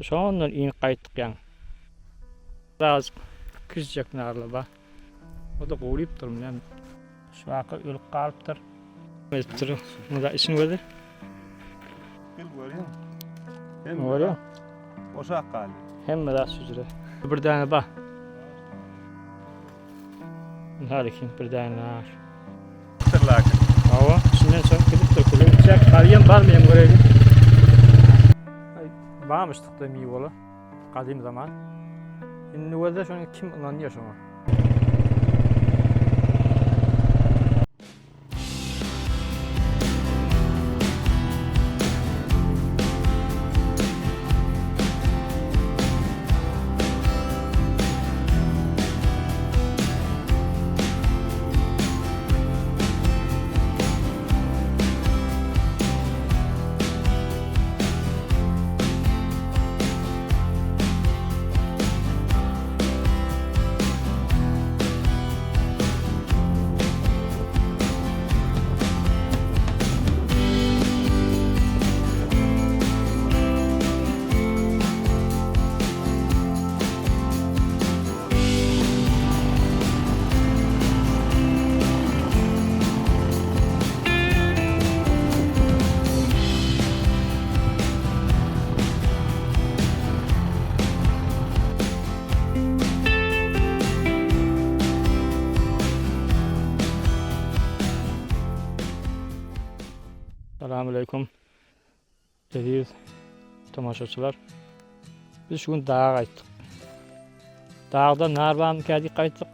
Şondan iň gaýtdyk ýa. Biraz küzjek narlyba. O da goýup durmam. Şu waka ölüp galypdyr. Mestir. Munda işin gözi. Bil görýän. Görýän. Oşak galy. Hemme de süzüre. Bir däne ba. Harikin bir däne nar. Tırlaky. Hawa, içinden çok gidip dökülüyor. Çek, qarıyam bar mıyım göreyim? Varmıştık da miyola. Kadim zaman. Şimdi orada şu an kim inanıyor şuna? Selamünaleyküm. Dediğiniz tamaşaçılar. Biz şu gün dağa kayttık. Dağda narban kedi kayttık.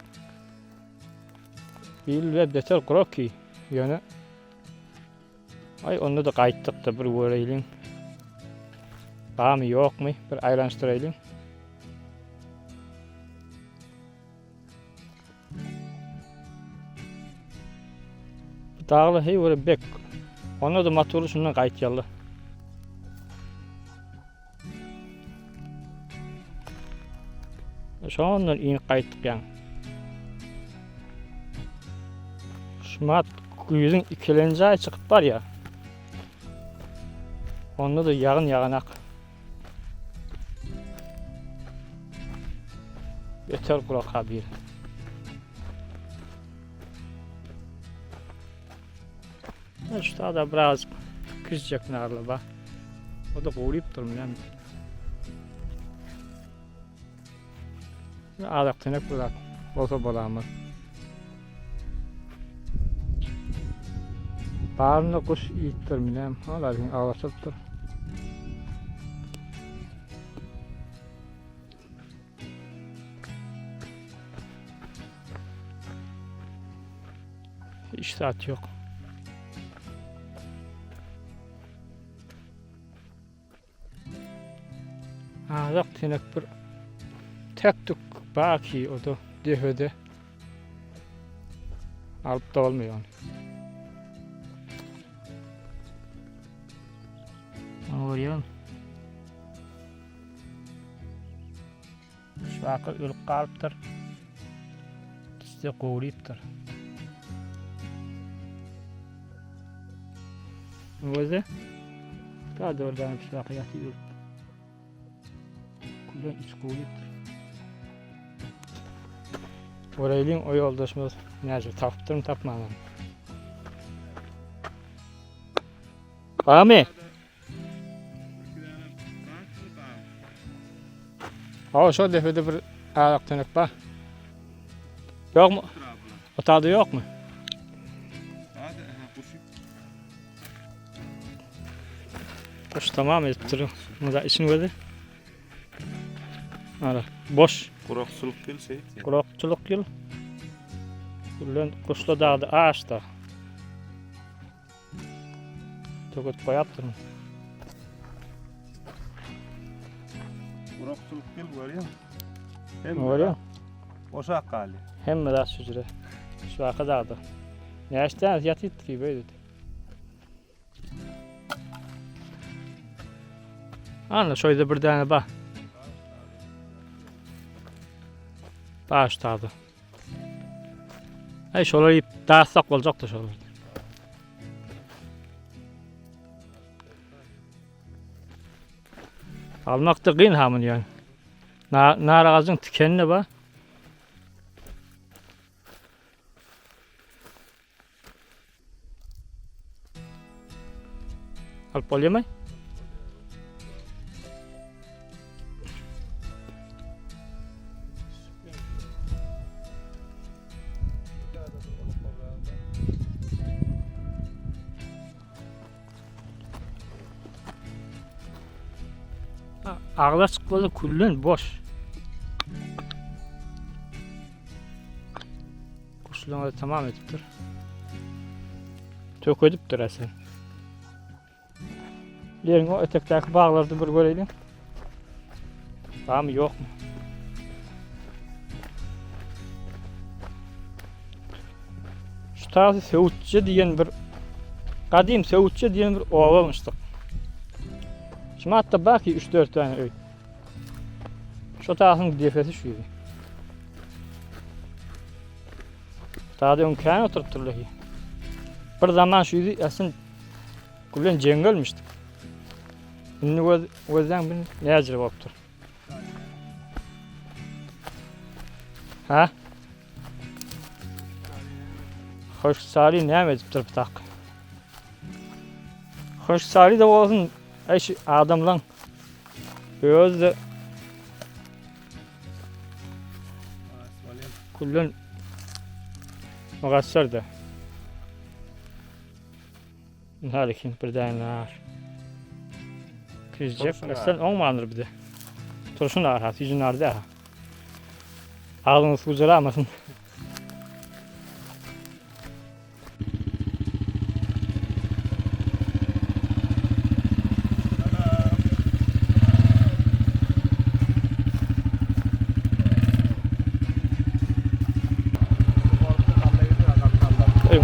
Bil ve beter kurak ki. Yani ay onu da kayttık da bir görelim. Var mı yok mu? Bir aylanıştırayım. Dağlı hey böyle bek. Onu da motoru şundan kayıtyalı. Şondan iň kaytdyk ýa. Şumat güýüň ikilenji aý çykyp bar ýa. Onda da ýagyn-ýaganak. Beter kurak habir. Şu da biraz küzjek narlyba. O da goýup durmam. Adak tenek bular. Bolsa bolamaz. Barny kuş ýitdirminem. Olaryň awlaşypdyr. Hiç saat yok. Adak tenek bir tek tük baki o da dehede alıp da olmuyor. Görüyorsun. Şu waka ölüp galypdyr. Bizde goýupdyr. Göze. Daha doğrudan şu waka ýatyp. Kullan iç goýupdyr. Oraylyň o ýoldaşymyz näçe tapdyr tapmadan. Bamy? Awa şo defede bir aýak tenek bar. Ýokmy? Otady ýokmy? Kuş tamam etdir. Munda işin gözi. Ara boş. Kurakçylyk gelse. Kurakçylyk ýyl. Ulan kuşla dağda ağaçta. Töküp koyaptırım. Kurakçylyk gel görýän. Görýän. Oşak galy. Hemme de süzüre. Şu waka dağda. Näçden ýatyp ki böyle. Ana şöyle bir tane ba. Başladı. Ay şoları dağıtsak olacak da şoları. Almak da kıyın hamın yani. Nar ağacın tikenine bak. Alıp oluyor mu? Ağlar çıkmadı kullun boş. Kuşluğuna da tamam ediptir. Tök ediptir aslında. Yerin o etekteki bağlarda bir görelim. Var mı yok mu? Şu tarafı Söğütçe diyen bir kadim Söğütçe diyen bir ova olmuştuk. Şimdi hatta bak ki 3-4 tane öy. Şu tarafın defesi şuydu. Daha da önkâne oturtturlar ki. Bir zaman şuydu aslında kullan cengelmiştik. Şimdi gözden bir ne acır oluptur. Ha? Hoş sari ne ediptir bir tak. Hoş sari de olsun eş adamlan öz de kullan mugassar da. Halikin bir dayanlar. Kızcak aslında olmayandır bir de. Turşun da rahat, yüzün ardı ha. Ağzınız kucalamasın.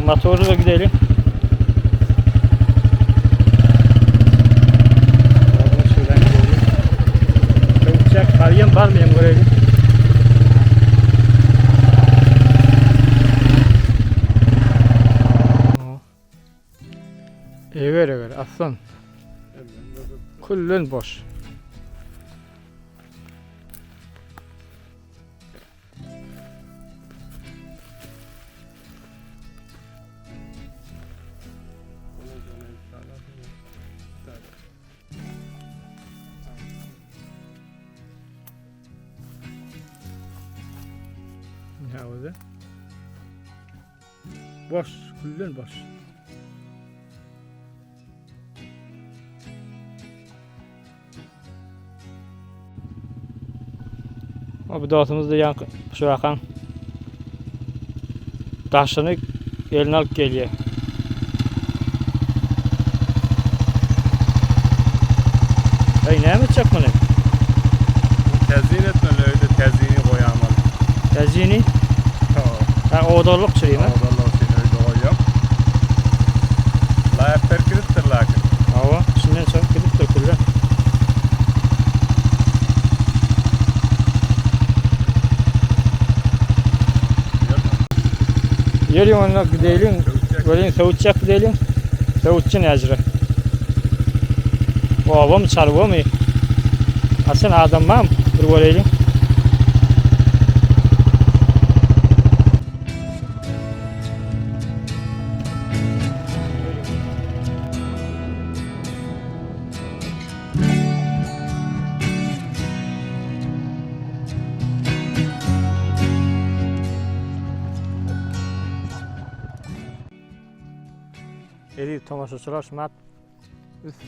Motorla gidelim. Uçak karayım var mı buraya? Evet aslan. Kullun boş. Ne oldu? Boş, kullun boş. Bu dostumuz da şu akan taşını eline alıp geliyor. Hey ne mi çak bunu? Tezyin etmeli öyle tezini koyamalı. Tezini? Ha odorluk çürüyor mu? Odorluk seni öyle koyuyorum. Layaklar kiriptir lakin. Hava içinden çok gidip dökülür. Yeri onunla gidelim. Böyle Söğütçak gidelim. Söğütçe ne acırı? Ova mı çarva mı? Aslında adam var mı? Dur görelim. Eri tomaşaçılar şumat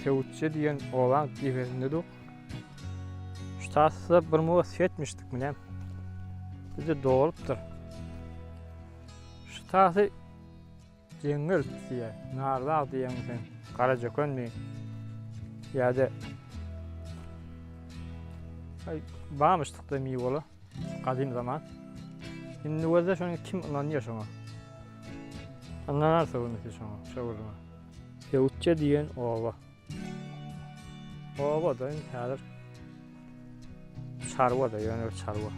Söğütçe diyen oğlan defesinde de şu tasda bir muva etmiştik mi ne? Bir de doğruptur. Şu tası cengil diye, narlar diyen sen, Karacakön mi? Ya da bağmıştık da miyvolu, kadim zaman. Şimdi o şunu kim anlıyor şuna? Anlarsa bunu şuna, şu vurma. Söğütçe diyen ova. Ova da her çarva da yani çarva.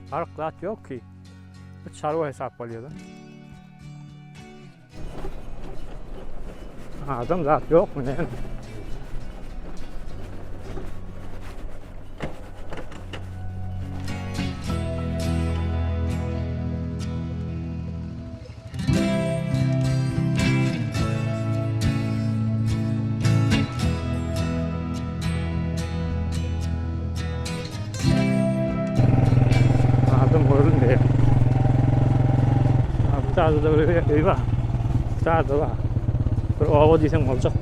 Farklat yok ki. Bu çarva hesap alıyordu. Adam zat yok mu ne? tarzı da böyle öy var. Tarzı var. Bir ova diysen olacak.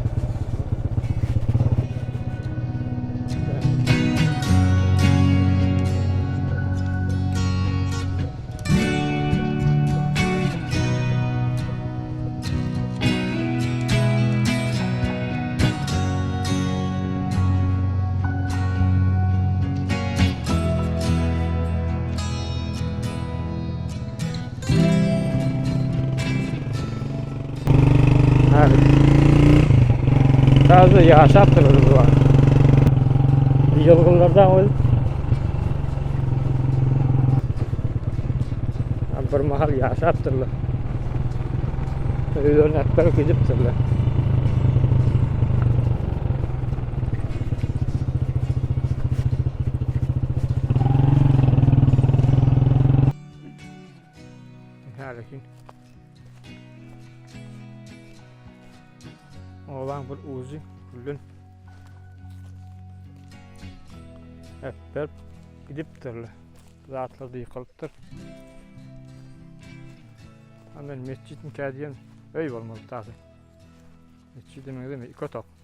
Evet. Tarzı yaşattırır bu var. Yılgınlardan öyle. Bir mahal yaşattırlar. Öylerin etleri gidiptirler. Lakin oğlan bir uzu kullun hep berip gidiptirler. Zatlarda yıkılıptır. Hemen mescidin kadiyen öy olmalı tabi. Mescidin öyle mi? İki otak.